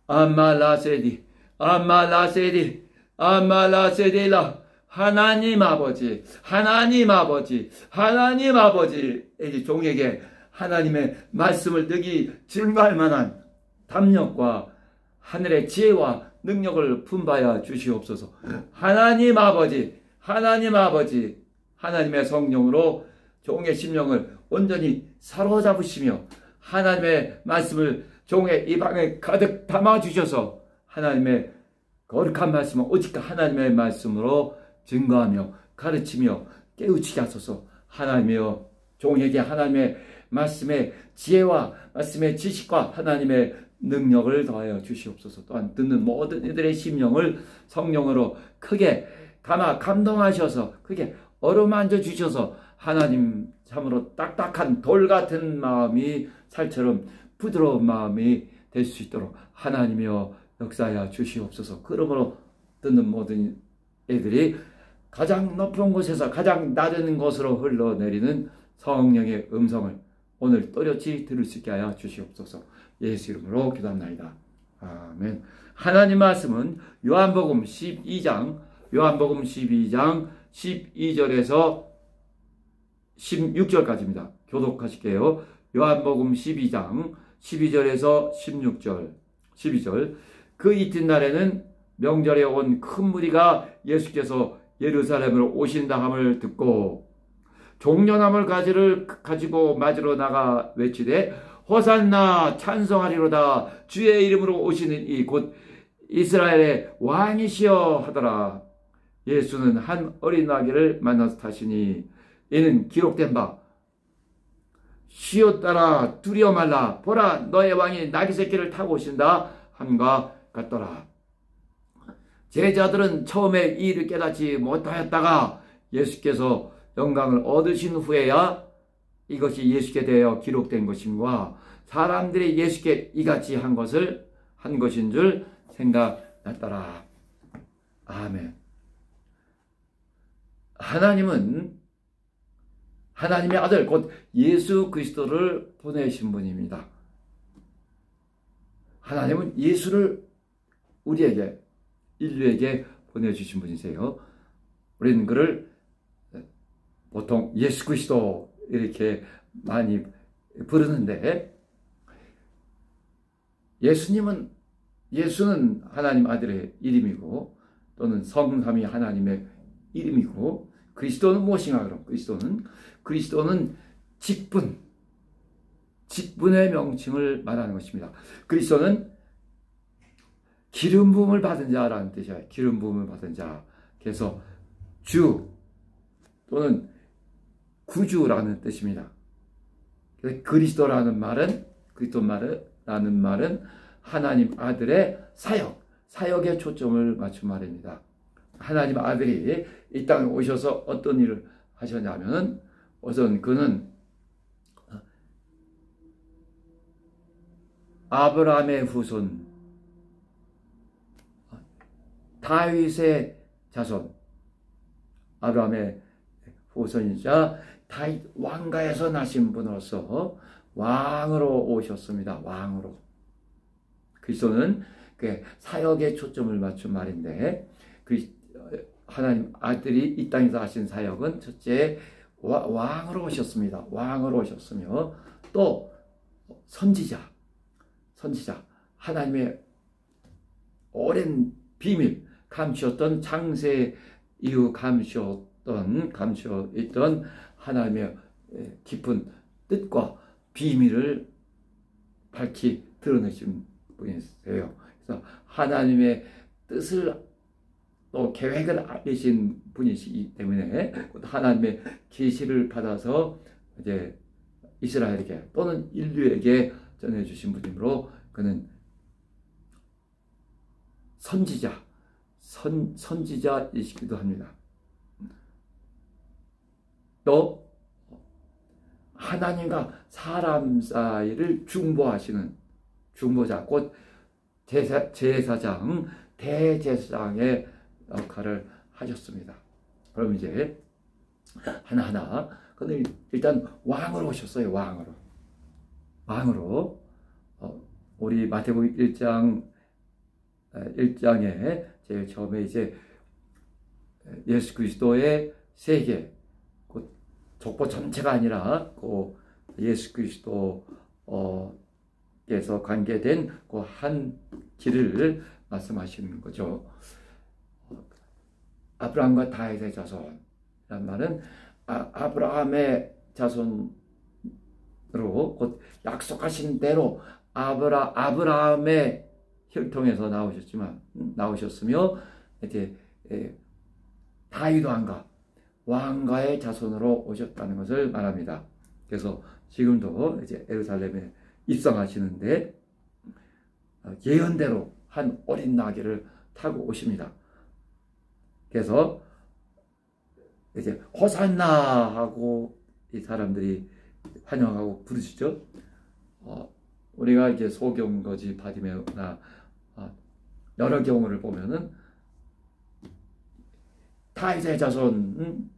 아말라세디, 아말라세디, 아말라세디라. 하나님 아버지, 하나님 아버지, 하나님 아버지, 이 종에게 하나님의 말씀을 듣기 증거할 만한 담력과 하늘의 지혜와 능력을 품바야 주시옵소서. 하나님 아버지, 하나님 아버지, 하나님의 성령으로 종의 심령을 온전히 사로잡으시며 하나님의 말씀을 종의 입안에 가득 담아주셔서 하나님의 거룩한 말씀은 오직 하나님의 말씀으로 증거하며 가르치며 깨우치게 하소서. 하나님이여, 종에게 하나님의 말씀의 지혜와 말씀의 지식과 하나님의 능력을 더하여 주시옵소서. 또한 듣는 모든 이들의 심령을 성령으로 크게 감아 감동하셔서 크게 어루만져 주셔서 하나님 참으로 딱딱한 돌 같은 마음이 살처럼 부드러운 마음이 될 수 있도록 하나님이여 역사하여 주시옵소서. 그러므로 듣는 모든 애들이 가장 높은 곳에서 가장 낮은 곳으로 흘러내리는 성령의 음성을 오늘 또렷이 들을 수 있게 하여 주시옵소서. 예수 이름으로 기도합나이다. 아멘. 하나님 말씀은 요한복음 12장 12절에서 16절까지입니다. 교독하실게요. 요한복음 12장 12절에서 12절. 그 이튿날에는 명절에 온 큰 무리가 예수께서 예루살렘으로 오신다 함을 듣고 종려나물 가지를 가지고 맞으러 나가 외치되 호산나 찬송하리로다 주의 이름으로 오시는 이 곧 이스라엘의 왕이시여 하더라. 예수는 한 어린 아기를 만나서 타시니 이는 기록된 바 쉬었다라 두려워 말라 보라 너의 왕이 나귀 새끼를 타고 오신다 함과 같더라. 제자들은 처음에 이 일을 깨닫지 못하였다가 예수께서 영광을 얻으신 후에야 이것이 예수께 대하여 기록된 것임과 사람들이 예수께 이같이 한 것인 줄 생각났더라. 아멘. 하나님은 하나님의 아들 곧 예수 그리스도를 보내신 분입니다. 하나님은 예수를 우리에게 인류에게 보내주신 분이세요. 우리는 그를 보통 예수 그리스도 이렇게 많이 부르는데 예수는 하나님 아들의 이름이고 또는 성삼위 하나님의 이름이고 그리스도는 무엇인가 그럼 그리스도는 직분의 명칭을 말하는 것입니다. 그리스도는 기름 부음을 받은 자라는 뜻이에요. 기름 부음을 받은 자. 그래서 주 또는 구주라는 뜻입니다. 그리스도라는 말은 하나님 아들의 사역에 초점을 맞춘 말입니다. 하나님 아들이 이 땅에 오셔서 어떤 일을 하셨냐면 우선 그는 아브라함의 후손 다윗의 자손 아브라함의 후손이자 다윗 왕가에서 나신 분으로서 왕으로 오셨습니다. 왕으로. 그리스도는 그 사역에 초점을 맞춘 말인데 하나님 아들이 이 땅에서 하신 사역은 첫째 왕으로 오셨습니다. 왕으로 오셨으며 또 선지자 하나님의 오랜 비밀 감추었던 창세 이후 감추어있던 하나님의 깊은 뜻과 비밀을 밝히 드러내신 분이세요. 그래서 하나님의 뜻을 또 계획을 알리신 분이시기 때문에 하나님의 계시를 받아서 이제 이스라엘에게 또는 인류에게 전해주신 분이므로 그는 선지자이시기도 합니다. 또 하나님과 사람 사이를 중보하시는 중보자 곧 제사장 대제사장의 역할을 하셨습니다. 그럼 이제 하나하나 근데 일단 왕으로 오셨어요. 왕으로 우리 마태복음 1장 1장에 제일 처음에 이제 예수 그리스도의 세계, 그 족보 전체가 아니라 그 예수 그리스도께서 관계된 그 한 길을 말씀하시는 거죠. 아브라함과 다윗의 자손이란 말은 아브라함의 자손으로 곧 약속하신 대로 아브라함의 혈통에서 나오셨으며 이제 다윗 왕가의 자손으로 오셨다는 것을 말합니다. 그래서 지금도 이제 예루살렘에 입성하시는데 예언대로 한 어린 나귀를 타고 오십니다. 그래서 이제 호산나 하고 이 사람들이 환영하고 부르시죠. 우리가 이제 소경거지 바디메오나 여러 경우를 보면은 다윗의 자손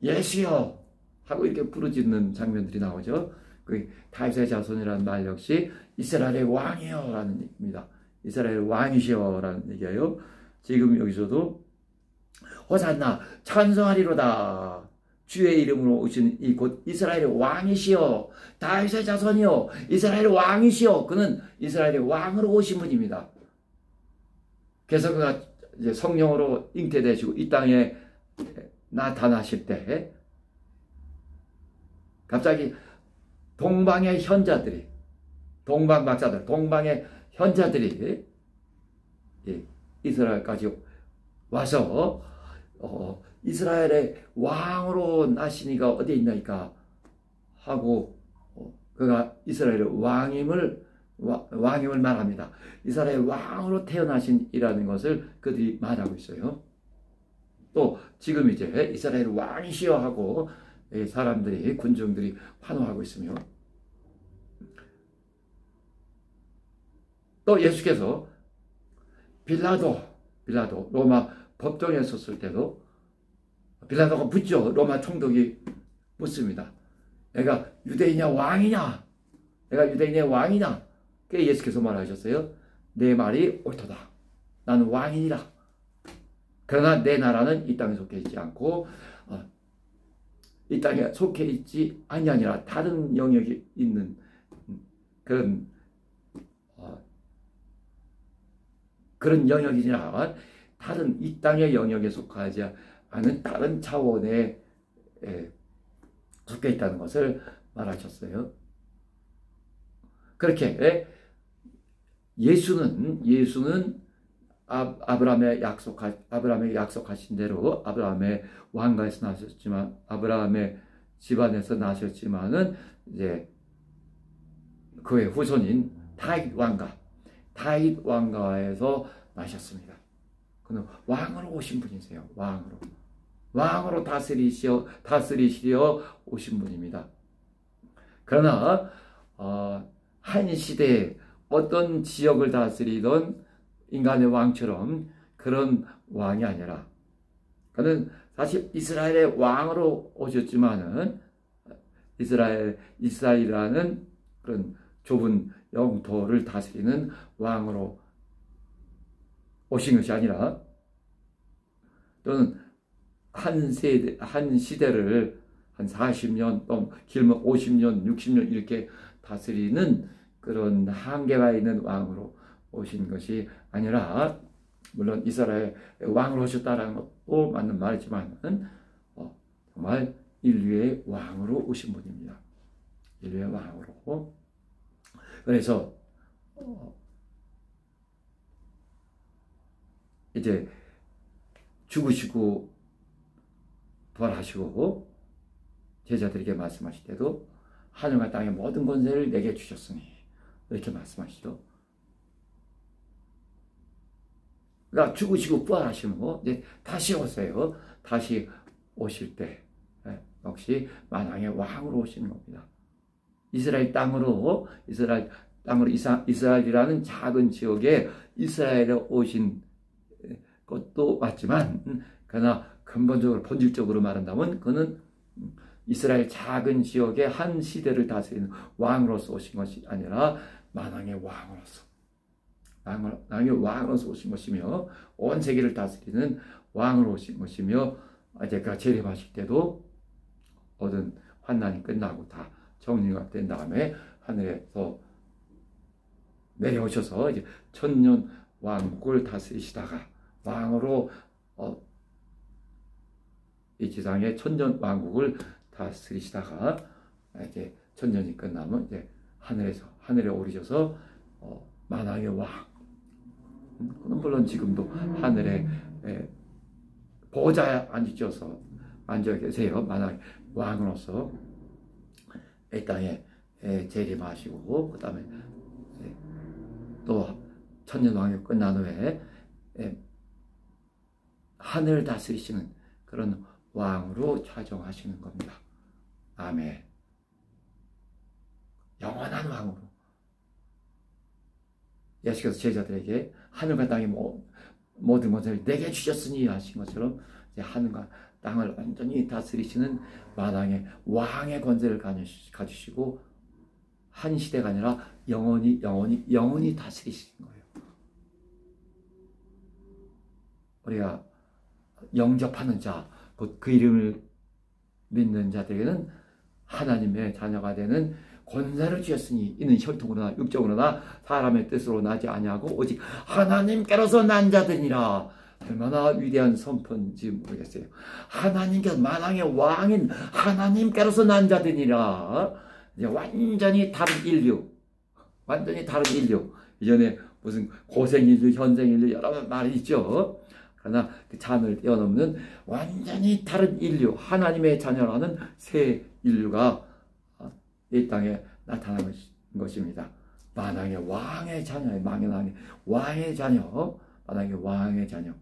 예수여 하고 이렇게 부르짖는 장면들이 나오죠. 그 다윗의 자손이라는 말 역시 이스라엘의 왕이여라는 얘기입니다. 이스라엘의 왕이시여라는 얘기예요. 지금 여기서도 호산나 찬송하리로다. 주의 이름으로 오신 이 곧 이스라엘의 왕이시여, 다윗의 자손이여, 이스라엘의 왕이시여. 그는 이스라엘의 왕으로 오신 분입니다. 그래서 그가 이제 성령으로 잉태되시고 이 땅에 나타나실 때 갑자기 동방의 현자들이, 동방의 현자들이 이스라엘까지 와서 이스라엘의 왕으로 나시니가 어디 있나이까 하고 그가 이스라엘의 왕임을 말합니다. 이스라엘의 왕으로 태어나신이라는 것을 그들이 말하고 있어요. 또 지금 이제 이스라엘 왕이시여 하고 사람들이, 군중들이 환호하고 있으며, 또 예수께서 빌라도 로마 법정에 섰을 때도 빌라도가 묻죠. 로마 총독이 묻습니다. 내가 유대인의 왕이냐? 그게 예수께서 말하셨어요. 내 말이 옳도다. 나는 왕이니라. 그러나 내 나라는 이 땅에 속해 있지 않고 이 땅에 속해 있지 아니하니라. 다른 영역이 있는 그런 영역이니라. 다른 이 땅의 영역에 속하지 않은 다른 차원에 속해 있다는 것을 말하셨어요. 그렇게 예수는 아브라함의 약속하신 대로 아브라함의 왕가에서 나셨지만, 아브라함의 집안에서 나셨지만은 이제 그의 후손인 다윗 왕가에서 나셨습니다. 그는 왕으로 오신 분이세요. 왕으로 다스리시어 오신 분입니다. 그러나 한 시대에 어떤 지역을 다스리던 인간의 왕처럼 그런 왕이 아니라, 그는 사실 이스라엘의 왕으로 오셨지만은 이스라엘이라는 그런 좁은 영토를 다스리는 왕으로 오신 것이 아니라, 또는 한 시대를 한 40년, 또 길면 50년, 60년 이렇게 다스리는 그런 한계가 있는 왕으로 오신 것이 아니라, 물론 이스라엘 왕으로 오셨다라는 것도 맞는 말이지만 정말 인류의 왕으로 오신 분입니다. 인류의 왕으로. 그래서 이제 죽으시고 부활하시고 제자들에게 말씀하실 때도 하늘과 땅의 모든 권세를 내게 주셨으니 이렇게 말씀하시죠. 그러니까 죽으시고 부활하시고 이제 다시 오세요. 다시 오실 때 역시 만왕의 왕으로 오시는 겁니다. 이스라엘 땅으로 이스라엘이라는 작은 지역에 이스라엘에 오신 것도 맞지만, 그러나 근본적으로 본질적으로 말한다면 그는 이스라엘 작은 지역의 한 시대를 다스리는 왕으로서 오신 것이 아니라 만왕의 왕으로서 나의 왕으로서 오신 것이며 온 세계를 다스리는 왕으로 오신 것이며 이제 그 재림하실 때도 모든 환난이 끝나고 다 정리가 된 다음에 하늘에서 내려오셔서 이제 천년 왕국을 다스리시다가 왕으로 이 지상의 천년 왕국을 다스리시다가 이제 천년이 끝나면 이제 하늘에 오르셔서 만왕의 왕. 물론 지금도 하늘에 보좌에 앉아 계세요. 만왕의 왕으로서 이 땅에 재림하시고 그 다음에 또 천년 왕국 끝난 후에 하늘을 다스리시는 그런 왕으로 차정하시는 겁니다. 아멘. 영원한 왕으로. 예수께서 제자들에게 하늘과 땅의 모든 것을 내게 주셨으니 하신 것처럼 이제 하늘과 땅을 완전히 다스리시는 만왕의 왕의 권세를 가지시고 한 시대가 아니라 영원히 다스리시는 거예요. 우리가 영접하는 자, 곧 그 이름을 믿는 자들에게는 하나님의 자녀가 되는 권세를 주셨으니 이는 혈통으로나 육적으로나 사람의 뜻으로 나지 아니하고 오직 하나님께로서 난 자들이라. 얼마나 위대한 선포인지 모르겠어요. 하나님께서 만왕의 왕인 하나님께로서 난 자들이라. 이제 완전히 다른 인류. 이전에 무슨 고생 인류, 현생 인류 여러 말이 있죠. 그러나 그 잔을 뛰어넘는 완전히 다른 인류, 하나님의 자녀라는 새 인류가 이 땅에 나타난 것입니다. 만왕의 왕의 자녀, 만왕의 왕의 자녀.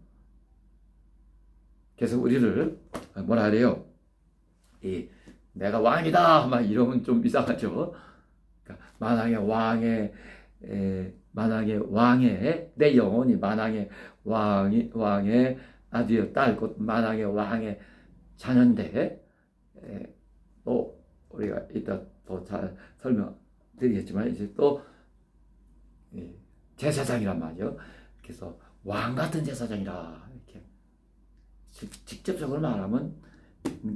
그래서 우리를 뭐라 그래요? 내가 왕이다 막 이러면 좀 이상하죠. 그러니까 만왕의 왕의 내 영혼이 만왕의 왕의 아들이요 딸, 곧 만왕의 왕의 자녀인데 또 우리가 이따 더 잘 설명드리겠지만 이제 또 제사장이란 말이죠. 그래서 왕 같은 제사장이라 이렇게 직접적으로 말하면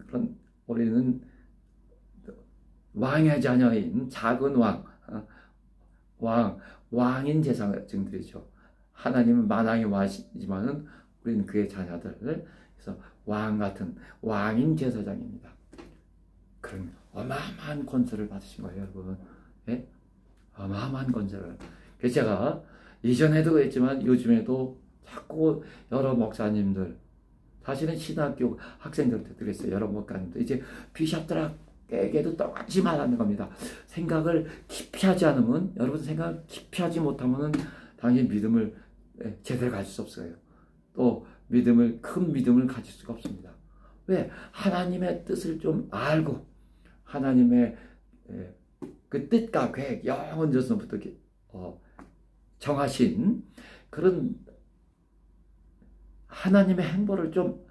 그런 우리는 왕의 자녀인 작은 왕인 제사장들이죠. 하나님은 만왕의 왕이지만은 우리는 그의 자녀들. 그래서 왕 같은 왕인 제사장입니다. 그런 어마어마한 권세를 받으신 거예요, 여러분. 예? 어마어마한 권세를. 그래서 제가 이전에도 그랬지만 요즘에도 자꾸 여러 목사님들, 사실은 신학교 학생들한테 그랬어요. 여러 목사님들 이제 비숍들에게도 똑같이 말하는 겁니다. 생각을 깊이 하지 않으면, 여러분 생각을 깊이 하지 못하면 당연히 믿음을 제대로 가질 수 없어요. 또 큰 믿음을 가질 수가 없습니다. 왜? 하나님의 뜻을 좀 알고 하나님의 그 뜻과 계획, 영원 전부터 정하신 그런 하나님의 행보를 좀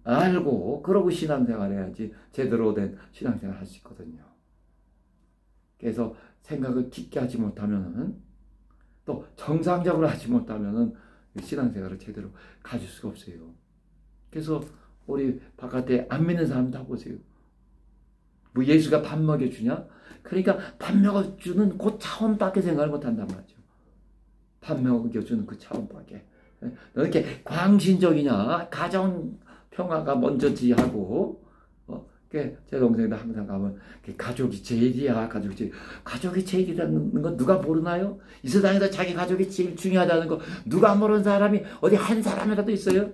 알고 그러고 신앙생활 해야지 제대로 된 신앙생활 할 수 있거든요. 그래서 생각을 깊게 하지 못하면은, 또 정상적으로 하지 못하면은 신앙생활을 제대로 가질 수가 없어요. 그래서 우리 바깥에 안 믿는 사람 다 보세요. 뭐 예수가 밥 먹여주냐? 그러니까 밥 먹여주는 그 차원밖에 생각을 못한단 말이죠. 밥 먹여주는 그 차원밖에. 너 이렇게 광신적이냐? 가정 평화가 먼저지 하고, 제 동생도 항상 가면 가족이 제일이야, 가족이 제일이라는 건 누가 모르나요? 이 세상에서 자기 가족이 제일 중요하다는 거 누가 모르는 사람이 어디 한 사람이라도 있어요?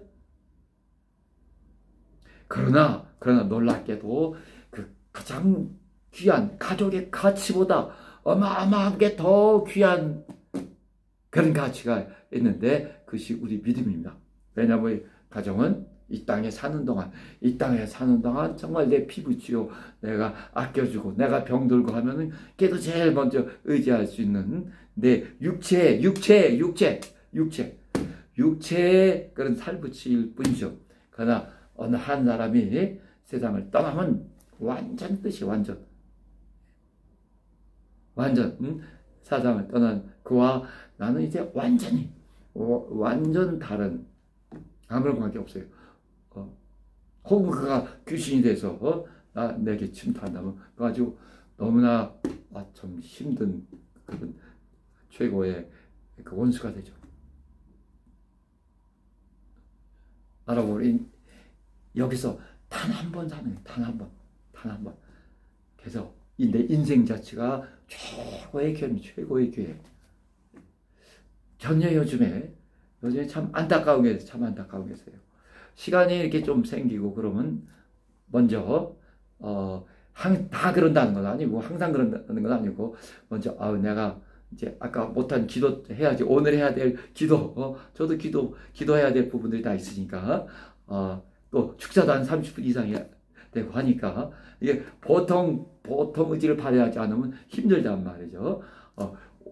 그러나 놀랍게도 그 가장 귀한 가족의 가치보다 어마어마하게 더 귀한 그런 가치가 있는데 그것이 우리 믿음입니다. 왜냐하면 가정은 이 땅에 사는 동안 정말 내 피부치요 내가 아껴주고 내가 병들고 하면은 걔도 제일 먼저 의지할 수 있는 내 육체의 그런 살붙일 뿐이죠. 그러나 어느 한 사람이 세상을 떠나면 완전 사상을 떠난 그와 나는 이제 완전히 완전 다른, 아무런 관계 없어요. 혹은 그가 귀신이 돼서 내게 침투한다면 그거 아주 너무나 좀 힘든 그런 최고의 그 원수가 되죠. 여러분, 우리 여기서 단 한 번 사는 거예요. 단 한 번. 그래서 내 인생 자체가 최고의 기회입니다. 최고의 기회. 전혀 요즘에 참 안타까운 게 있어요. 시간이 이렇게 좀 생기고 그러면 먼저 다 그런다는 건 아니고, 항상 그런다는 건 아니고, 먼저 내가 이제 아까 못한 기도 해야지, 오늘 해야 될 기도, 저도 기도해야 될 부분들이 다 있으니까, 또 축사도 한 30분 이상 해야 되고 하니까, 이게 보통 의지를 발휘하지 않으면 힘들단 말이죠.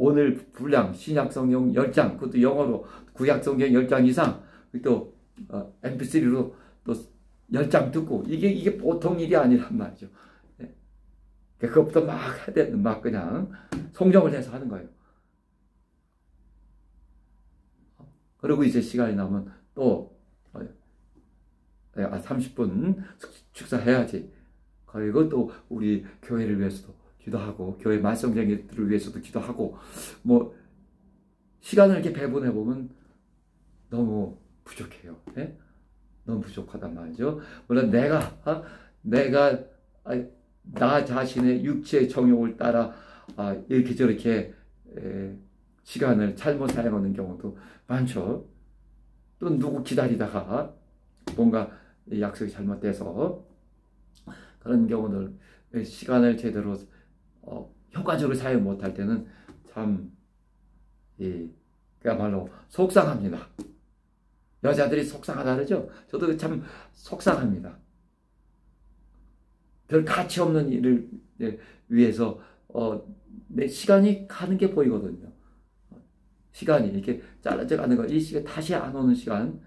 오늘 분량 신약성경 10장, 그것도 영어로 구약성경 10장 이상, 또 mp3로 또 10장 듣고, 이게 보통 일이 아니란 말이죠. 네. 그것부터 막 해야 되는, 막 그냥 송정을 해서 하는 거예요. 그리고 이제 시간이 나면 또 30분 축사해야지. 그리고 또 우리 교회를 위해서도 기도하고, 교회 말썽쟁이들을 위해서도 기도하고, 뭐 시간을 이렇게 배분해 보면 너무 부족해요. 네? 너무 부족하단 말이죠. 물론 나 자신의 육체의 정욕을 따라 이렇게 저렇게 시간을 잘못 사용하는 경우도 많죠. 또 누구 기다리다가 뭔가 약속이 잘못돼서 그런 경우들, 시간을 제대로 효과적으로 사용 못할 때는 참 그야말로 속상합니다. 여자들이 속상하다 그러죠. 저도 참 속상합니다. 별 가치 없는 일을 위해서 내 시간이 가는 게 보이거든요. 시간이 이렇게 잘라져 가는 거, 이 시간 다시 안 오는 시간,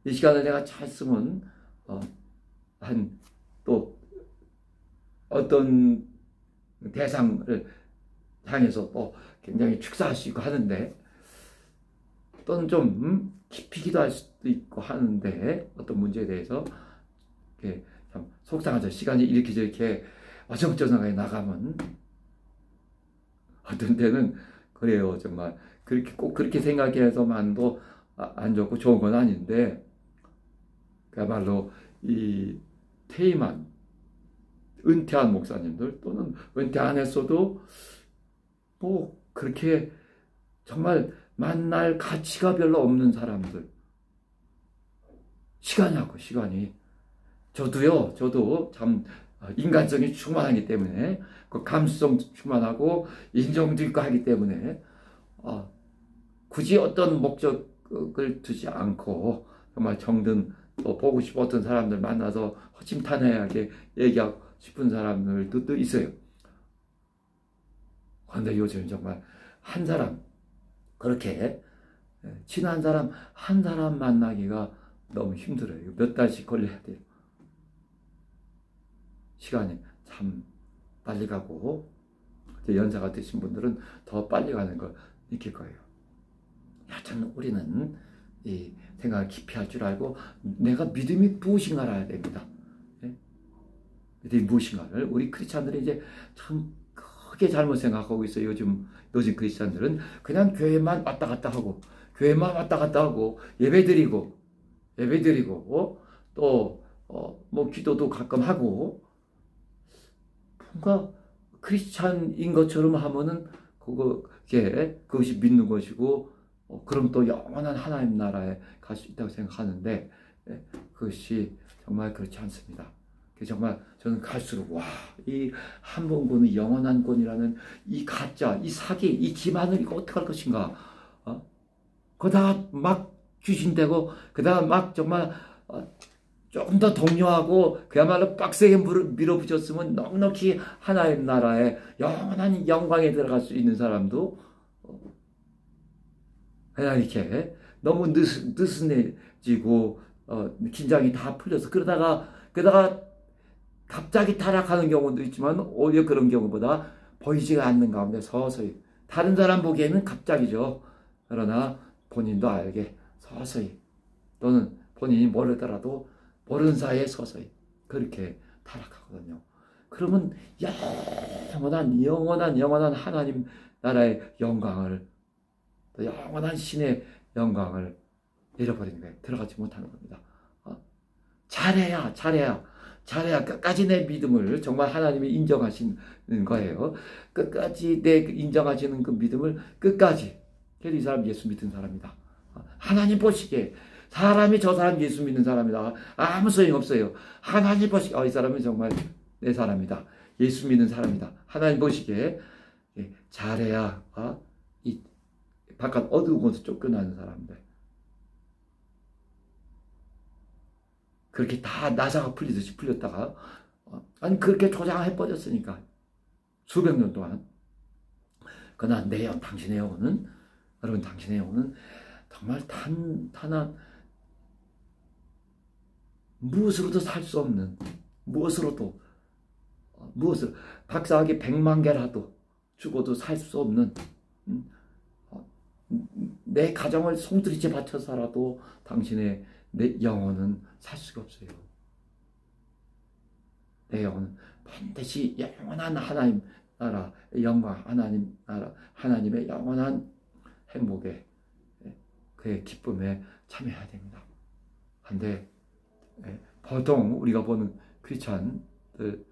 이 시간을 내가 잘 쓰면 또 어떤 대상을 향해서 또 굉장히 축사할 수 있고 하는데, 또는 좀 깊이 기도할 수도 있고 하는데, 어떤 문제에 대해서 참 속상하죠. 시간이 이렇게 저렇게 어정쩡하게 나가면, 어떤 때는 그래요. 정말 꼭 그렇게 생각해서만도 안 좋고 좋은 건 아닌데, 그야말로 이 퇴임한, 은퇴한 목사님들, 또는 은퇴 안 했어도 뭐 그렇게 정말 만날 가치가 별로 없는 사람들, 시간이. 저도 참 인간성이 충만하기 때문에, 그 감수성 충만하고 인정도 있고 하기 때문에 굳이 어떤 목적을 두지 않고 정말 정든 또 보고 싶었던 사람들 만나서 허심탄회하게 얘기하고 싶은 사람들도 또 있어요. 그런데 요즘 정말 한 사람, 그렇게 친한 사람 한 사람 만나기가 너무 힘들어요. 몇 달씩 걸려야 돼요. 시간이 참 빨리 가고, 연세가 드신 분들은 더 빨리 가는 걸 느낄 거예요. 여튼 우리는 이 생각을 깊이 할 줄 알고, 내가 믿음이 무엇인가 알아야 됩니다. 믿음이 무엇인가를 우리 크리스찬들이 이제 참 크게 잘못 생각하고 있어요. 요즘 크리스찬들은 그냥 교회만 왔다 갔다 하고, 예배드리고 또 뭐 기도도 가끔 하고, 뭔가 크리스찬인 것처럼 하면은 그것이 믿는 것이고, 그럼 또 영원한 하나님 나라에 갈 수 있다고 생각하는데, 그것이 정말 그렇지 않습니다. 정말 저는 갈수록 이 한 번 구는 영원한 구원이라는 이 가짜, 이 사기, 이 기만을 이거 어떻게 할 것인가? 그러다가 막 귀신되고, 그다가 막 정말 조금 더 독려하고 그야말로 빡세게 밀어붙였으면 넉넉히 하나님 나라에 영원한 영광에 들어갈 수 있는 사람도 그냥 이렇게 너무 느슨해지고 긴장이 다 풀려서 그러다가 갑자기 타락하는 경우도 있지만, 오히려 그런 경우보다 보이지가 않는 가운데 서서히 다른 사람 보기에는 갑자기죠. 그러나 본인도 알게 서서히 또는 본인이 모르더라도 모르는 사이에 서서히 그렇게 타락하거든요. 그러면 영원한 하나님 나라의 영광을, 또 영원한 신의 영광을 잃어버리는 거예요. 들어가지 못하는 겁니다. 잘해야 끝까지 내 믿음을 정말 하나님이 인정하시는 거예요. 끝까지 내 인정하시는 그 믿음을 끝까지. 그래도 이 사람 예수 믿는 사람이다. 하나님 보시기에 사람이 저 사람 예수 믿는 사람이다. 아무 소용없어요. 하나님 보시기에 이 사람은 정말 내 사람이다. 예수 믿는 사람이다. 하나님 보시기에 잘해야 이 바깥 어두운 곳에 쫓겨나는 사람들. 그렇게 다 나사가 풀리듯이 풀렸다가 아니 그렇게 조장해 버렸으니까 수백 년 동안. 그러나 당신의 영혼은, 여러분 당신의 영혼은 정말 탄탄한, 무엇으로도 살 수 없는, 무엇으로 박사학위 100만 개라도 죽어도 살 수 없는, 내 가정을 송두리째 바쳐서라도 당신의 내 영혼은 살 수가 없어요. 내 영혼은 반드시 영원한 하나님 나라 영광, 하나님 나라, 하나님의 영원한 행복에, 그의 기쁨에 참여해야 됩니다. 근데 보통 우리가 보는 크리스찬들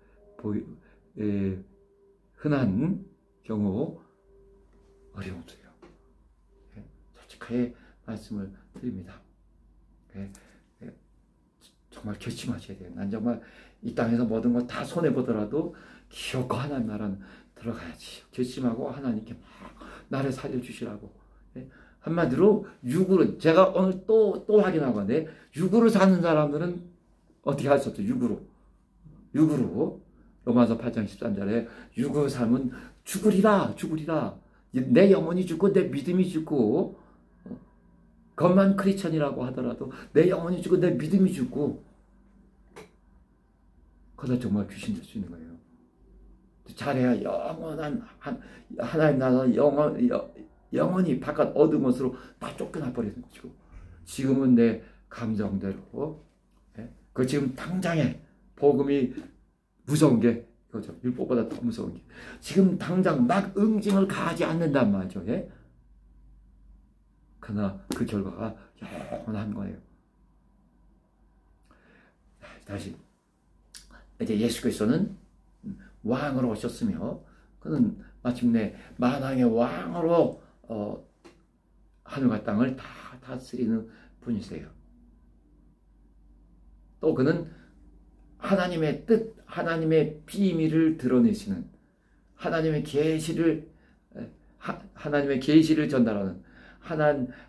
흔한 경우 어려움이에요. 솔직하게 말씀을 드립니다. 정말 결심하셔야 돼요. 난 정말 이 땅에서 모든 거 다 손해보더라도 기어코 하나님 나라는 들어가야지. 결심하고 하나님께 막 나를 살려주시라고. 한마디로 육으로, 제가 오늘 또 확인하건데, 육으로 사는 사람들은 어떻게 할 수 없죠. 육으로 로마서 8장 13절에 육으로 살면 죽으리라. 내 영혼이 죽고 내 믿음이 죽고, 겉만 크리스천이라고 하더라도 내 영혼이 죽고 내 믿음이 죽고, 그러다 정말 귀신 될 수 있는 거예요. 잘해야 영원한 하나님 나라 영원히 바깥 어두운 곳으로 다 쫓겨나 버리는 거죠. 지금은 내 감정대로, 그 지금 당장에 복음이 무서운 게 그거죠. 율법보다 더 무서운 게 지금 당장 막 응징을 가하지 않는단 말이죠. 그러나 그 결과가 영원한 거예요. 다시 이제 예수 그리스도는 왕으로 오셨으며 그는 마침내 만왕의 왕으로 하늘과 땅을 다 다스리는 분이세요. 또 그는 하나님의 뜻, 하나님의 비밀을 드러내시는, 하나님의 계시를 전달하는,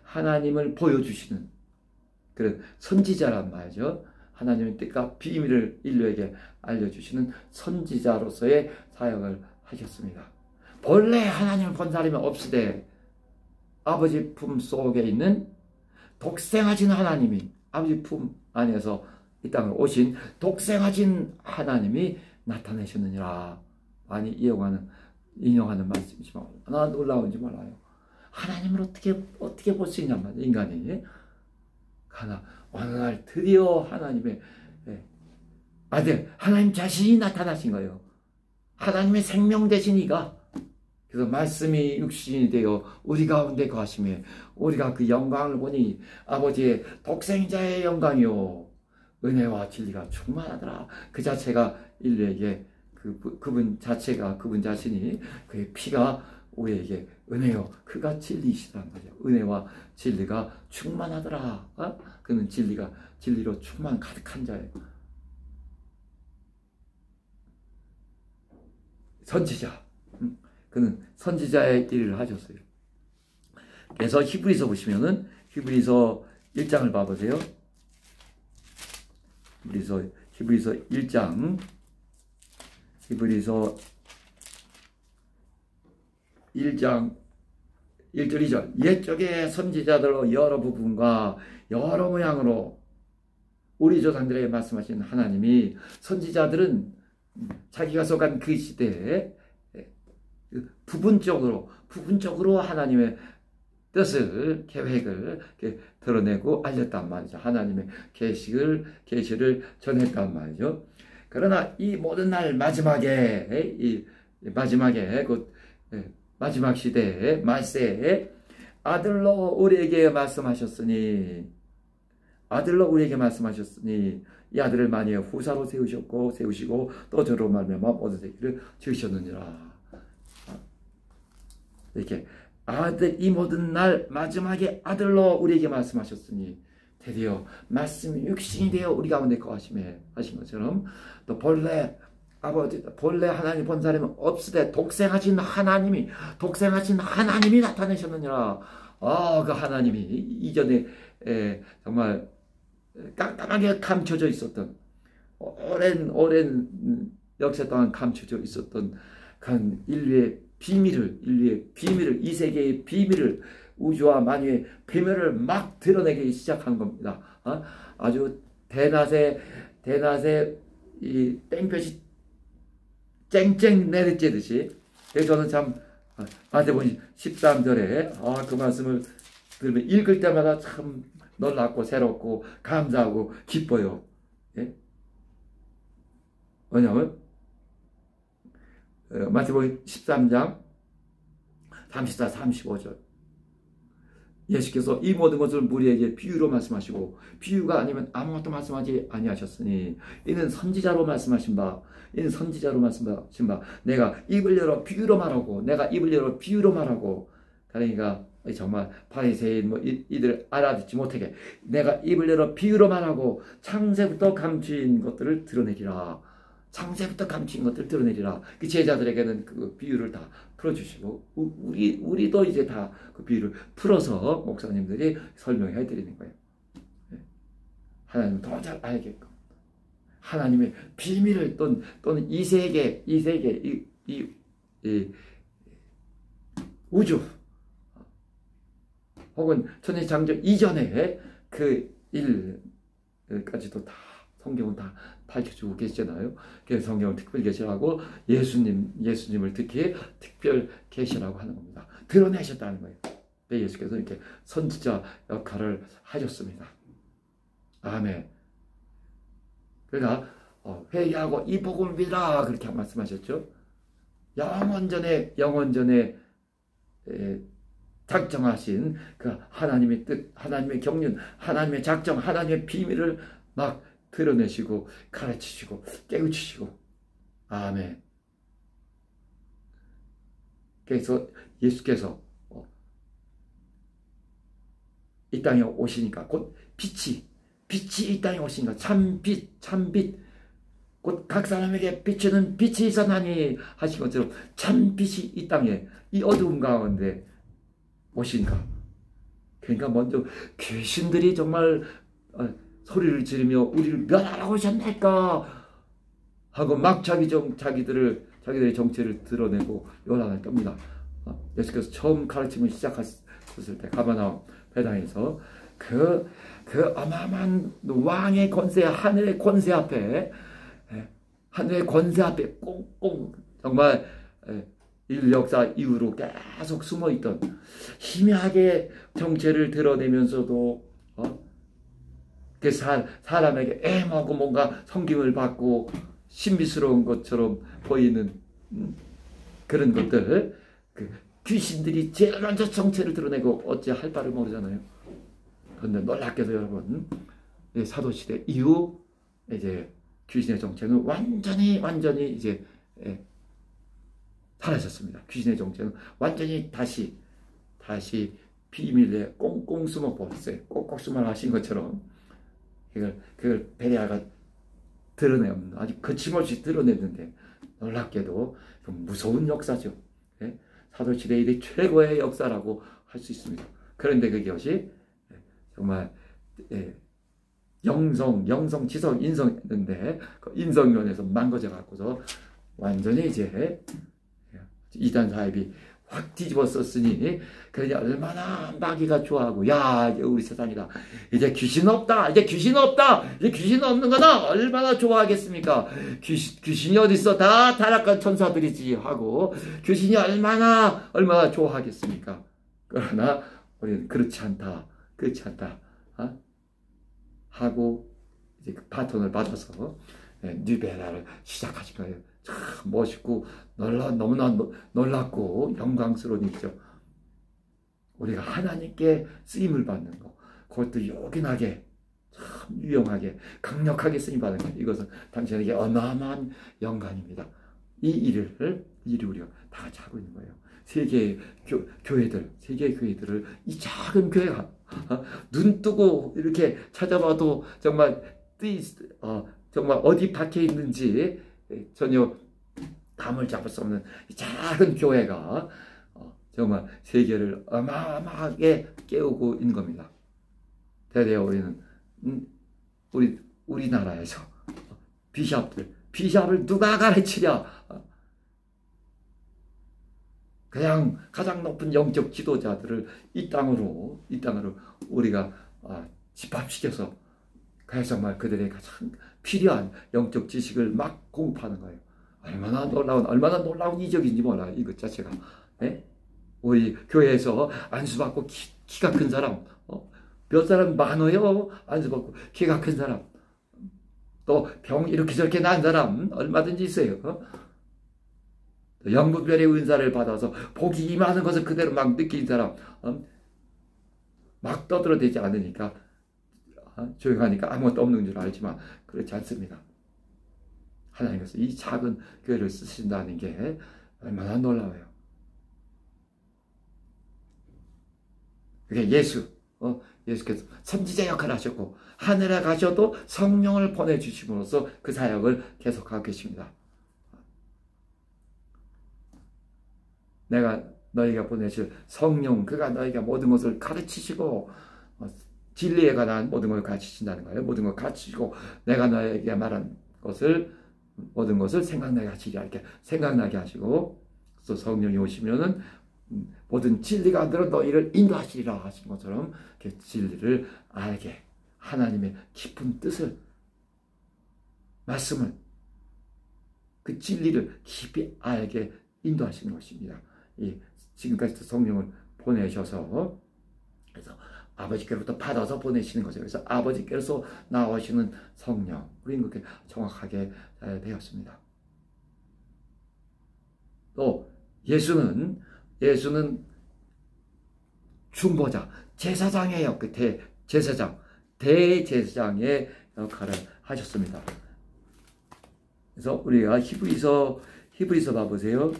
하나님을 보여주시는 그런 선지자란 말이죠. 하나님의 뜻과 비밀을 인류에게 알려주시는 선지자로서의 사역을 하셨습니다. 본래 하나님을 본 사람이 없으되 아버지 품 속에 있는 독생하신 하나님이, 아버지 품 안에서 이 땅에 오신 독생하신 하나님이 나타내셨느니라. 많이 인용하는 말씀이지만 얼마나 놀라운지 몰라요. 하나님을 어떻게 볼 수 있냔 말이에요. 인간이. 하나 어느 날 드디어 하나님의 아들, 하나님 자신이 나타나신 거예요. 하나님의 생명 되신 이가. 그래서 말씀이 육신이 되어 우리 가운데 거하시며 우리가 그 영광을 보니 아버지의 독생자의 영광이요 은혜와 진리가 충만하더라. 그 자체가 인류에게 그분 자신이 그의 피가 우리에게 은혜요 그가 진리이시란 말이에요. 은혜와 진리가 충만하더라. 그는 진리로 충만 가득한 자예요. 선지자. 그는 선지자의 일을 하셨어요. 그래서 히브리서 보시면은 히브리서 1장을 봐보세요. 히브리서 1장, 히브리서 1장 1절 2절. 옛적의 선지자들로 여러 부분과 여러 모양으로 우리 조상들에게 말씀하신 하나님이, 선지자들은 자기가 속한 그 시대에 부분적으로 부분적으로 하나님의 뜻을, 계획을 이렇게 드러내고 알렸단 말이죠. 하나님의 계시를 전했단 말이죠. 그러나 이 모든 날 마지막에, 마지막 시대에, 말세에 아들로 우리에게 말씀하셨으니, 이 아들을 만일 후사로 세우시고 또 저로 말미암아 모든 세계를 지으셨느니라. 이렇게 이 모든 날 마지막에 아들로 우리에게 말씀하셨으니, 드디어 말씀이 육신이 되어 우리 가운데 거하심에 하신 것처럼, 또 본래 하나님 본 사람은 없으되 독생하신 하나님이 나타내셨느니라. 그 하나님이 이전에 정말 깜깜하게 감춰져 있었던, 오랜 역사 동안 감춰져 있었던 인류의 비밀을, 이 세계의 비밀을, 우주와 만유의 비밀을 막 드러내기 시작한 겁니다. 아주 대낮에 이 땡볕이 쨍쨍 내리쬐듯이. 그래서 저는 참 마태복음 13절에 그 말씀을 들으면 읽을 때마다 참 놀랍고 새롭고 감사하고 기뻐요. 예? 왜냐하면 마태복음 13장 34, 35절 예수께서 이 모든 것을 무리에게 비유로 말씀하시고, 비유가 아니면 아무것도 말씀하지 아니하셨으니 이는 선지자로 말씀하신 바, 내가 입을 열어 비유로 말하고, 그러니까 정말 바리새인 이들 알아듣지 못하게 내가 입을 열어 비유로 말하고 창세부터 감추인 것들을 드러내리라. 그 제자들에게는 그 비유를 다 풀어주시고, 우리도 이제 다 그 비유를 풀어서 목사님들이 설명해 드리는 거예요. 하나님 더 잘 알게끔, 하나님의 비밀을 또는 이 세계, 이 우주, 혹은 천지창조 이전에 그 일까지도 다 성경은 다 밝혀주고 계시잖아요. 그래서 성경을 특별 계시라고, 예수님을 특별 계시라고 하는 겁니다. 드러내셨다는 거예요. 네, 예수께서 이렇게 선지자 역할을 하셨습니다. 아멘. 그러니까 회개하고 이 복음을 믿으라, 그렇게 말씀하셨죠. 영원 전에 작정하신 그 하나님의 뜻, 하나님의 경륜, 하나님의 작정, 하나님의 비밀을 막 드러내시고 가르치시고 깨우치시고. 아멘. 그래서 예수께서 이 땅에 오시니까, 곧 빛이 이 땅에 오시니까, 참빛 곧 각 사람에게 비추는 빛이 있었나니 하신 것처럼 참빛이 이 땅에, 이 어두운 가운데 오신가. 그러니까 먼저 귀신들이 정말 소리를 지르며 우리를 멸하라고 오셨나이까 하고 막 자기들의 정체를 드러내고 요란할 겁니다. 예수께서 처음 가르침을 시작했을 때 가버나움 회당에서 그 어마어마한 왕의 권세, 하늘의 권세 앞에 꽁꽁 정말 일 역사 이후로 계속 숨어있던, 희미하게 정체를 드러내면서도 그 사람에게 애매하고 뭔가 섬김을 받고 신비스러운 것처럼 보이는 그런 것들, 그 귀신들이 제일 먼저 정체를 드러내고 어찌 할 바를 모르잖아요. 그런데 놀랍게도 여러분, 사도시대 이후 이제 귀신의 정체는 완전히 이제 사라졌습니다. 귀신의 정체는 완전히 다시 비밀에 꽁꽁 숨어 버렸어요. 꼭꼭 숨어 하신 것처럼 그걸 베레아가 드러내면 아주 거침없이 드러냈는데, 놀랍게도 좀 무서운 역사죠. 사도시대 이래 최고의 역사라고 할 수 있습니다. 그런데 그것이 정말 영성, 지성, 인성인데 그 인성론에서 망가져 갖고서 완전히 이제 이단 사입이 확 뒤집어 썼으니 그러니 얼마나 마귀가 좋아하고 야 이제 우리 세상이다. 이제 귀신 없다. 이제 귀신 없다. 이제 귀신 없는 거다. 얼마나 좋아하겠습니까? 귀신이 어디 있어? 다 타락한 천사들이지 하고 귀신이 얼마나 좋아하겠습니까? 그러나 우리는 그렇지 않다. 그렇지 않다. 하고 이제 그 바톤을 받아서 뉴베라를 시작하신 거예요. 참 멋있고 너무나 놀랍고 영광스러운 일이죠. 우리가 하나님께 쓰임을 받는 거, 그것도 요긴하게 참 유용하게 강력하게 쓰임 받는 거, 이것은 당신에게 어마어마한 영광입니다. 이 일을 우리가 다 같이 하고 있는 거예요. 세계의 교회들을 이 작은 교회가 눈 뜨고 이렇게 찾아봐도 정말 어디 박혀 있는지 전혀 감을 잡을 수 없는 작은 교회가 정말 세계를 어마어마하게 깨우고 있는 겁니다. 대대어 우리는 우리나라에서 비샵을 누가 가르치랴? 그냥 가장 높은 영적 지도자들을 이 땅으로 우리가 집합시켜서 그래서 정말 그들의 가장 필요한 영적 지식을 막 공급하는 거예요. 얼마나 놀라운 이적인지 몰라 이것 자체가. 네? 우리 교회에서 안수받고 키가 큰 사람, 몇 사람 많아요. 안수받고 키가 큰 사람, 또 병 이렇게 저렇게 난 사람 얼마든지 있어요. 영분별의 은사를 받아서 복이 임하는 것을 그대로 막 느낀 사람, 막 떠들어대지 않으니까 조용하니까 아무것도 없는 줄 알지만 그렇지 않습니다. 하나님께서 이 작은 교회를 쓰신다는 게 얼마나 놀라워요. 그게 예수께서 선지자 역할을 하셨고 하늘에 가셔도 성령을 보내주심으로써 그 사역을 계속하고 계십니다. 내가 너희가 보내실 성령, 그가 너희가 모든 것을 가르치시고 진리에 관한 모든 걸 가르치신다는 거예요. 모든 걸 가르치시고 내가 너에게 말한 것을 모든 것을 생각나게 하시리라, 이렇게 생각나게 하시고 또 성령이 오시면은 모든 진리가 안들어 너희를 인도하시리라 하신 것처럼 이렇게 진리를 알게, 하나님의 깊은 뜻을, 말씀을, 그 진리를 깊이 알게 인도하시는 것입니다. 지금까지도 성령을 보내셔서 그래서 아버지께로부터 받아서 보내시는 거죠. 그래서 아버지께로서 나오시는 성령, 우리는 그렇게 정확하게 배웠습니다. 또 예수는 중보자, 제사장이에요. 그 대제사장의 역할을 하셨습니다. 그래서 우리가 히브리서 봐보세요.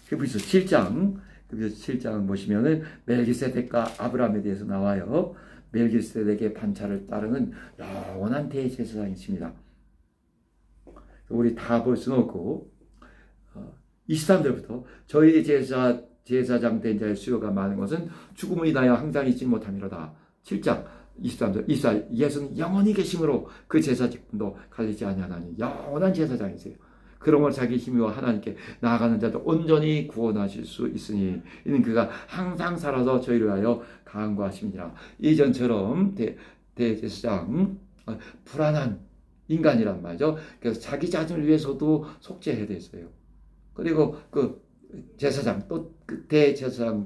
히브리서 7장 보시면은 멜기세덱과 아브라함에 대해서 나와요. 멜기세덱의 반차를 따르는 영원한 대제사장이십니다. 우리 다 볼 수는 없고 23절부터 저희 제사장 된 자의 수요가 많은 것은 죽음을 인하여 항상 잊지 못함이로다. 7장 23절 24절 예수는 영원히 계심으로 그 제사직분도 갈리지 아니하나니 영원한 제사장이세요. 그러므로 자기 힘으로 하나님께 나아가는 자도 온전히 구원하실 수 있으니 이는 그가 항상 살아서 저희를 위하여 강구하심이니라. 이전처럼 대제사장 불안한 인간이란 말이죠. 그래서 자기 자신을 위해서도 속죄해야 됐어요. 그리고 그 제사장, 또 그 대제사장이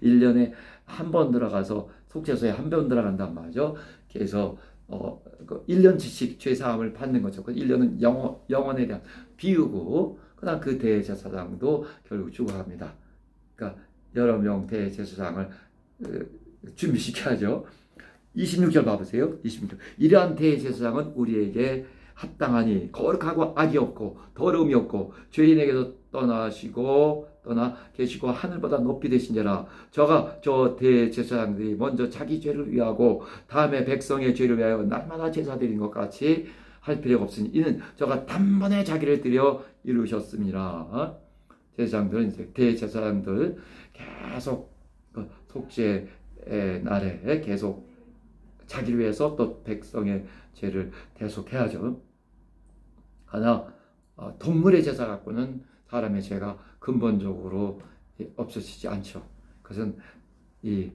1년에 한 번 들어가서 속죄소에 한 번 들어간단 말이죠. 그래서 1년치씩 죄사함을 받는 거죠. 그 1년은 영혼에 대한 비유고, 그다음 그 대제사장도 결국 죽어갑니다. 그러니까 여러 명 대제사장을 준비시켜야죠. 26절 봐보세요. 26절. 이러한 대제사장은 우리에게 합당하니 거룩하고 악이 없고 더러움이 없고 죄인에게서 떠나 계시고 하늘보다 높이 되신 자라. 저 대제사장들이 먼저 자기 죄를 위하고 다음에 백성의 죄를 위하여 날마다 제사 드린 것 같이 할 필요가 없으니 이는 저가 단번에 자기를 드려 이루셨습니다. 대제사장들 계속 속죄의 날에 계속 자기를 위해서 또 백성의 죄를 대속해야죠. 하나 동물의 제사 갖고는 사람의 죄가 근본적으로 없어지지 않죠. 그것은 이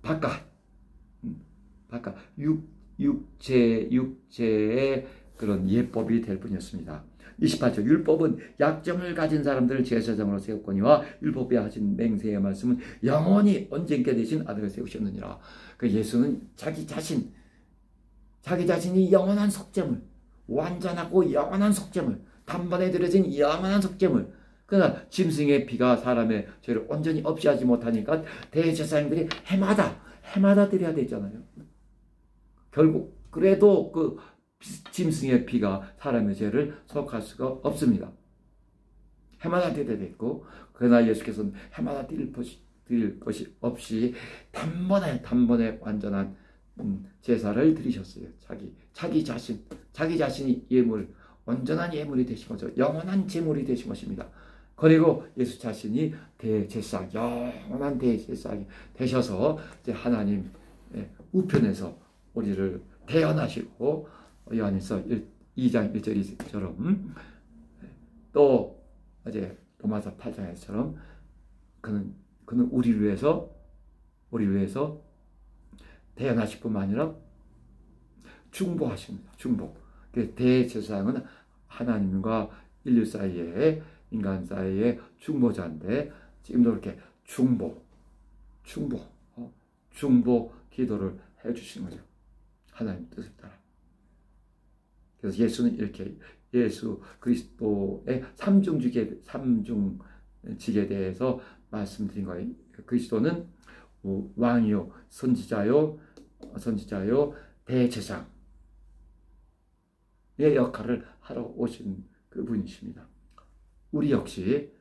바깥 육체의 그런 예법이 될 뿐이었습니다. 28절 율법은 약점을 가진 사람들을 제사장으로 세웠거니와 율법에 하신 맹세의 말씀은 영원히 언젠가 되신 아들을 세우셨느니라. 그 예수는 자기 자신이 영원한 속죄물, 완전하고 영원한 속죄물, 단번에 드려진 영원한 속죄물. 그러나 짐승의 피가 사람의 죄를 온전히 없이 하지 못하니까 대제사장들이 해마다 드려야 되잖아요. 결국 그래도 그 짐승의 피가 사람의 죄를 속할 수가 없습니다. 해마다 드려야 됐고, 그러나 예수께서는 해마다 드릴 것이 없이 단번에 완전한 제사를 드리셨어요. 자기 자신이 온전한 예물이 되신 거죠. 영원한 제물이 되신 것입니다. 그리고 예수 자신이 영원한 대제사장이 되셔서 이제 하나님 우편에서 우리를 대언하시고, 요한일서 2장 1절처럼 또 이제 로마서 8장에서처럼 그는 우리를 위해서 대언하실 뿐만 아니라 중보하십니다. 중보. 대제사장은 하나님과 인류 사이에, 인간 사이에 중보자인데, 지금도 그렇게 중보 기도를 해주시는 거죠. 하나님 뜻을 따라. 그래서 예수는 이렇게 예수 그리스도의 삼중직에 대해서 말씀드린 거예요. 그리스도는 왕이요, 선지자요, 대제사장의 역할을 하러 오신 그분이십니다. 우리 역시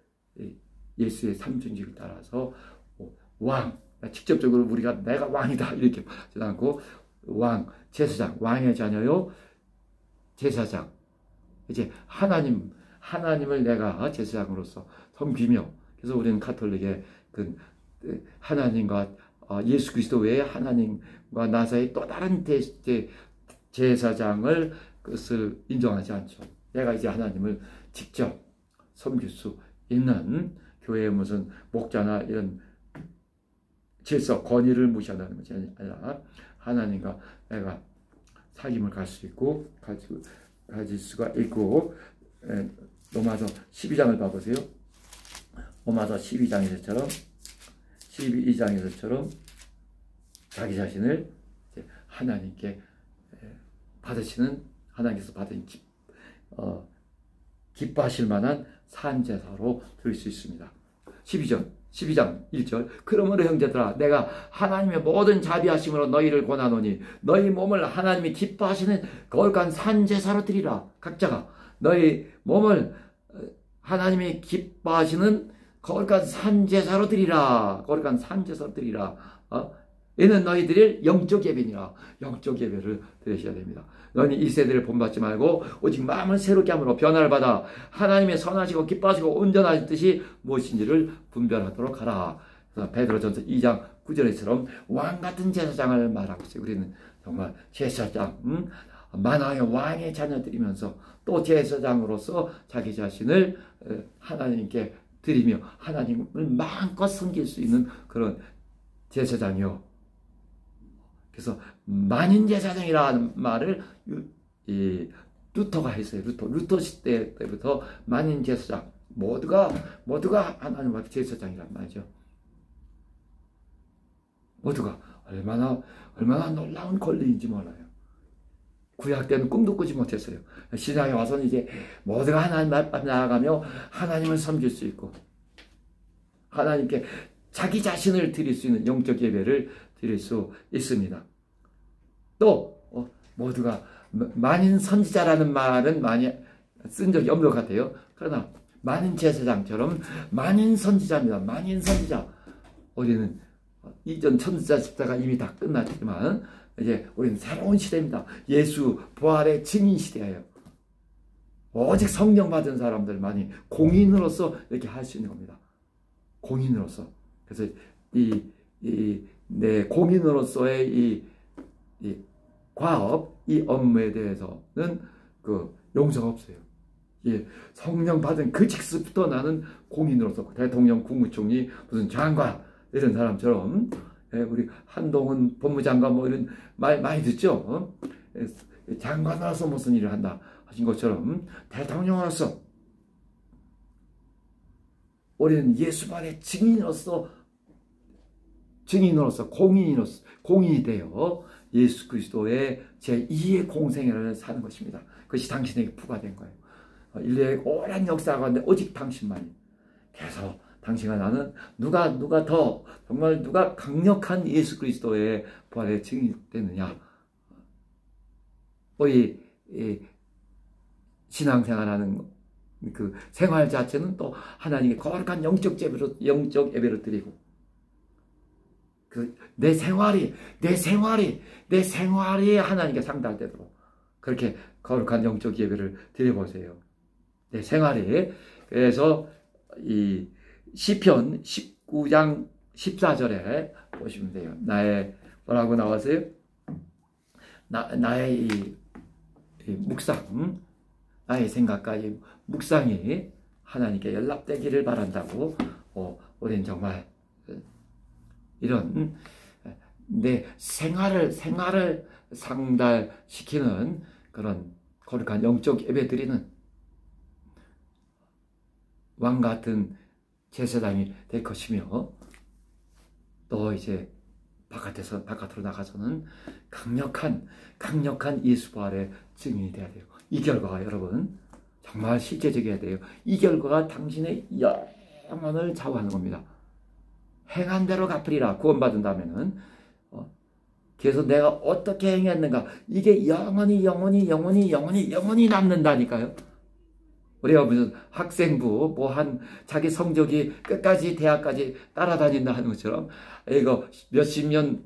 예수의 삼중직을 따라서 왕, 직접적으로 우리가 내가 왕이다 이렇게 말하지 않고 제사장, 왕의 자녀요, 제사장. 이제 하나님을 내가 제사장으로서 섬기며, 그래서 우리는 가톨릭의 하나님과 예수 그리스도 외에 하나님과 나 사이 또 다른 제사장을 그것을 인정하지 않죠. 내가 이제 하나님을 직접 섬길 수 있는, 교회의 무슨 목자나 이런 질서, 권위를 무시한다는 것이 아니라 하나님과 내가 사귐을 가질 수가 있고, 로마서 12장을 봐보세요. 로마서 12장에서처럼 자기 자신을 하나님께 하나님께서 받은 기뻐하실 만한 산제사로 드릴 수 있습니다. 12장 1절 그러므로 형제들아 내가 하나님의 모든 자비하심으로 너희를 권하노니 너희 몸을 하나님이 기뻐하시는 거룩한 산제사로 드리라. 각자가 너희 몸을 하나님이 기뻐하시는 거룩한 산제사로 드리라. 거룩한 산제사로 드리라. 이는 너희 드릴 영적 예배니라. 영적 예배를 드리셔야 됩니다. 너희 이 세대를 본받지 말고 오직 마음을 새롭게 함으로 변화를 받아 하나님의 선하시고 기뻐하시고 온전하신 뜻이 무엇인지를 분별하도록 하라. 베드로전서 2장 9절에처럼 왕같은 제사장을 말하고 있어요. 우리는 정말 제사장, 만왕의 왕의 자녀들이면서 또 제사장으로서 자기 자신을 하나님께 드리며 하나님을 마음껏 섬길 수 있는 그런 제사장이요. 그래서 만인 제사장이라는 말을 루터가 했어요. 루터 시대 때부터 만인 제사장, 모두가 하나님 앞에 제사장이란 말이죠. 모두가 얼마나 놀라운 권리인지 몰라요. 구약 때는 꿈도 꾸지 못했어요. 신약에 와서는 이제 모두가 하나님 앞에 나아가며 하나님을 섬길 수 있고 하나님께 자기 자신을 드릴 수 있는 영적 예배를 드릴 수 있습니다. 또 모두가 만인 선지자라는 말은 많이 쓴 적이 없는 것 같아요. 그러나 만인 제사장처럼 만인 선지자입니다. 만인 선지자. 우리는 이전 천지자 집사가 이미 다 끝났지만 이제 우리는 새로운 시대입니다. 예수 부활의 증인 시대예요. 오직 성령 받은 사람들만이 공인으로서 이렇게 할 수 있는 겁니다. 공인으로서. 그래서 내 공인으로서의 이 과업, 이 업무에 대해서는 용서가 없어요. 예, 성령 받은 그 직습부터 나는 공인으로서 대통령, 국무총리, 무슨 장관 이런 사람처럼 우리 한동훈 법무장관 뭐 이런 말 많이 듣죠. 장관으로서 무슨 일을 한다 하신 것처럼 대통령으로서 우리는 예수 안의 증인으로서 공인이 되어 예수 그리스도의 제2의 공생애를 사는 것입니다. 그것이 당신에게 부과된 거예요. 인류의 오랜 역사 가운데 오직 당신만이. 그래서 당신과 나는 누가 더 정말 누가 강력한 예수 그리스도의 부활의 증인이 되느냐. 우리 신앙생활하는 그 생활 자체는 또 하나님께 거룩한 영적 예배로 드리고 내 생활이 하나님께 상달되도록 그렇게 거룩한 영적 예배를 드려보세요. 내 생활이. 그래서 이 시편 19장 14절에 보시면 돼요. 나의 뭐라고 나왔어요? 나의 이 묵상, 나의 생각과 이 묵상이 하나님께 연락되기를 바란다고. 우리는 정말 이런 내 생활을 상달시키는 그런 거룩한 영적 예배 드리는 왕 같은 제사장이 될 것이며, 또 이제 바깥으로 나가서는 강력한 예수 부활의 증인이 되어야 돼요. 이 결과가 여러분 정말 실제적이어야 돼요. 이 결과가 당신의 영혼을 좌우하는 겁니다. 행한 대로 갚으리라 구원받은다면은 그래서 내가 어떻게 행했는가 이게 영원히 남는다니까요. 우리가 무슨 학생부 자기 성적이 끝까지 대학까지 따라다닌다 하는 것처럼 이거 몇십 년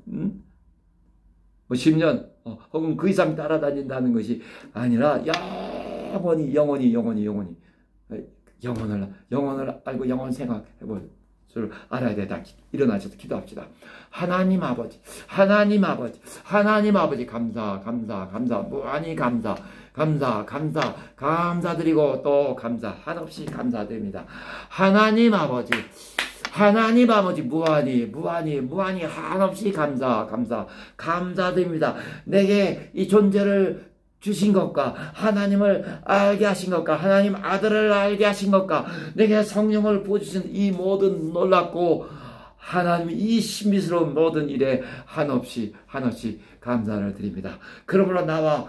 뭐 10년 혹은 그 이상 따라다닌다는 것이 아니라 영원히 영혼을 알고 영원 생각해볼 줄 알아야 되다. 일어나셔서 기도합시다. 하나님 아버지 감사 무한히 감사드리고 또 한없이 감사드립니다. 하나님 아버지 무한히 한없이 감사드립니다. 내게 이 존재를 주신 것과 하나님을 알게 하신 것과 하나님 아들을 알게 하신 것과 내게 성령을 부어주신 이 모든 놀랍고 하나님 이 신비스러운 모든 일에 한없이 감사를 드립니다. 그러므로 나와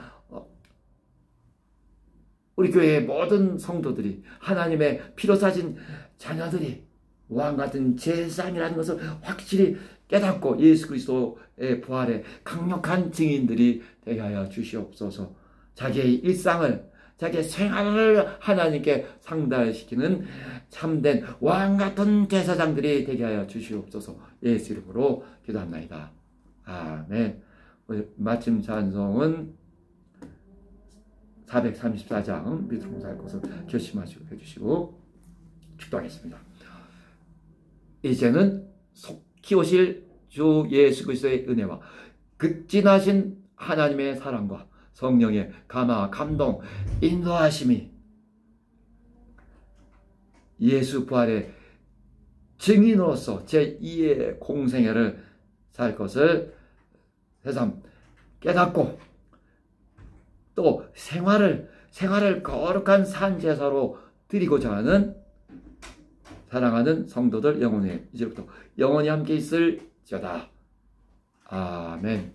우리 교회의 모든 성도들이 하나님의 피로 사신 자녀들이 왕같은 제사장이라는 것을 확실히 깨닫고 예수 그리스도의 부활의 강력한 증인들이 되게 하여 주시옵소서. 자기의 일상을 자기의 생활을 하나님께 상달시키는 참된 왕같은 제사장들이 되게 하여 주시옵소서. 예수 이름으로 기도합니다. 아멘. 마침 찬송은 434장 밑으로 살 것을 결심하시고 해주시고 축도하겠습니다. 이제는 속히 오실 주 예수 그리스도의 은혜와 극진하신 하나님의 사랑과 성령의 감동, 인도하심이 예수 부활의 증인으로서 제2의 공생애를 살 것을 새삼 깨닫고 또 생활을 거룩한 산제사로 드리고자 하는 사랑하는 성도들 영혼에 이제부터 영원히 함께 있을지어다. 아멘.